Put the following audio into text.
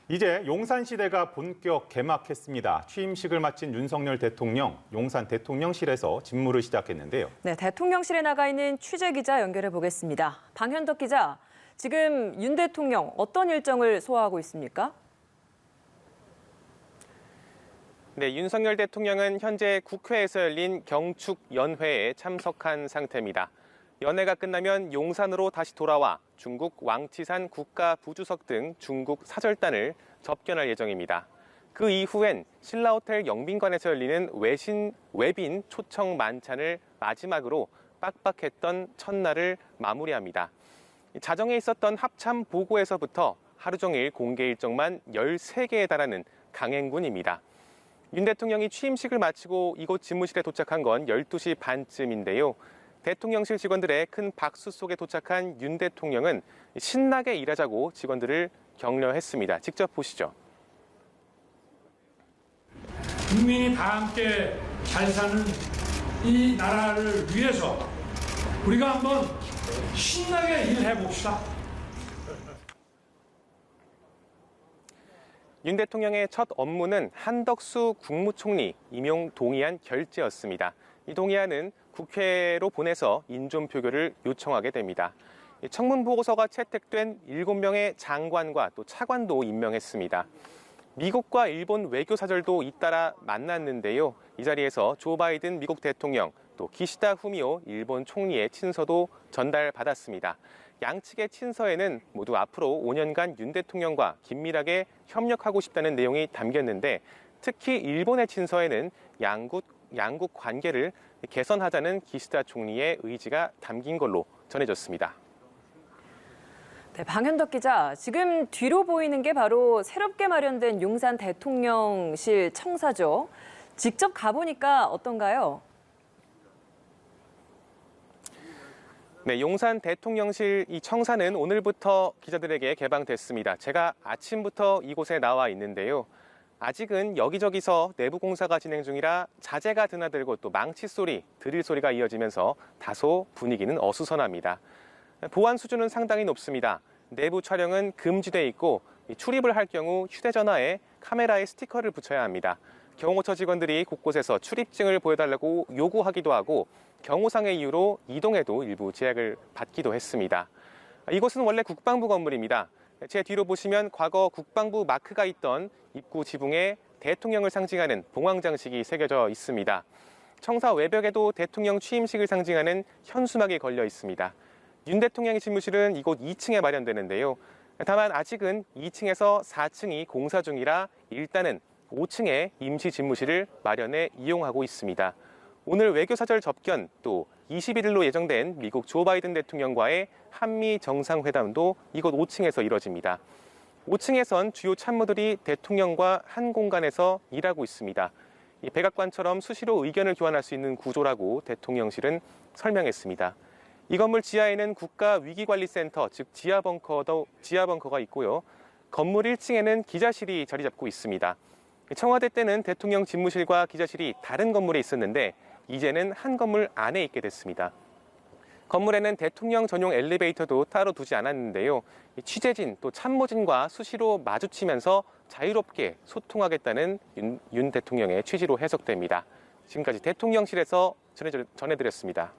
이제 용산시대가 본격 개막했습니다. 취임식을 마친 윤석열 대통령, 용산 대통령실에서 직무를 시작했는데요. 네, 대통령실에 나가 있는 취재기자 연결해 보겠습니다. 방현덕 기자, 지금 윤 대통령 어떤 일정을 소화하고 있습니까? 네, 윤석열 대통령은 현재 국회에서 열린 경축연회에 참석한 상태입니다. 연회가 끝나면 용산으로 다시 돌아와 중국 왕치산 국가부주석 등 중국 사절단을 접견할 예정입니다. 그 이후엔 신라호텔 영빈관에서 열리는 외빈 초청 만찬을 마지막으로 빡빡했던 첫날을 마무리합니다. 자정에 있었던 합참 보고에서부터 하루 종일 공개 일정만 13개에 달하는 강행군입니다. 윤 대통령이 취임식을 마치고 이곳 집무실에 도착한 건 12시 반쯤인데요. 대통령실 직원들의 큰 박수 속에 도착한 윤 대통령은 신나게 일하자고 직원들을 격려했습니다. 직접 보시죠. 국민이 다 함께 잘 사는 이 나라를 위해서 우리가 한번 신나게 일해봅시다. 윤 대통령의 첫 업무는 한덕수 국무총리 임용 동의안 결재였습니다. 이 동의안은 국회로 보내서 인준 표결을 요청하게 됩니다. 청문 보고서가 채택된 7명의 장관과 또 차관도 임명했습니다. 미국과 일본 외교사절도 잇따라 만났는데요. 이 자리에서 조 바이든 미국 대통령, 또 기시다 후미오 일본 총리의 친서도 전달받았습니다. 양측의 친서에는 모두 앞으로 5년간 윤 대통령과 긴밀하게 협력하고 싶다는 내용이 담겼는데, 특히 일본의 친서에는 양국 관계를 개선하자는 기시다 총리의 의지가 담긴 걸로 전해졌습니다. 네, 방현덕 기자, 지금 뒤로 보이는 게 바로 새롭게 마련된 용산 대통령실 청사죠. 직접 가보니까 어떤가요? 네, 용산 대통령실 이 청사는 오늘부터 기자들에게 개방됐습니다. 제가 아침부터 이곳에 나와 있는데요. 아직은 여기저기서 내부 공사가 진행 중이라 자재가 드나들고 또 망치 소리, 드릴 소리가 이어지면서 다소 분위기는 어수선합니다. 보안 수준은 상당히 높습니다. 내부 촬영은 금지돼 있고 출입을 할 경우 휴대전화에 카메라에 스티커를 붙여야 합니다. 경호처 직원들이 곳곳에서 출입증을 보여달라고 요구하기도 하고 경호상의 이유로 이동에도 일부 제약을 받기도 했습니다. 이곳은 원래 국방부 건물입니다. 제 뒤로 보시면 과거 국방부 마크가 있던 입구 지붕에 대통령을 상징하는 봉황 장식이 새겨져 있습니다. 청사 외벽에도 대통령 취임식을 상징하는 현수막이 걸려 있습니다. 윤 대통령의 집무실은 이곳 2층에 마련되는데요. 다만 아직은 2층에서 4층이 공사 중이라 일단은 5층에 임시 집무실을 마련해 이용하고 있습니다. 오늘 외교사절 접견, 또 21일로 예정된 미국 조 바이든 대통령과의 한미 정상회담도 이곳 5층에서 이뤄집니다. 5층에선 주요 참모들이 대통령과 한 공간에서 일하고 있습니다. 이 백악관처럼 수시로 의견을 교환할 수 있는 구조라고 대통령실은 설명했습니다. 이 건물 지하에는 국가위기관리센터, 즉 지하벙커가 있고요. 건물 1층에는 기자실이 자리 잡고 있습니다. 청와대 때는 대통령 집무실과 기자실이 다른 건물에 있었는데 이제는 한 건물 안에 있게 됐습니다. 건물에는 대통령 전용 엘리베이터도 따로 두지 않았는데요. 취재진 또 참모진과 수시로 마주치면서 자유롭게 소통하겠다는 윤 대통령의 취지로 해석됩니다. 지금까지 대통령실에서 전해드렸습니다.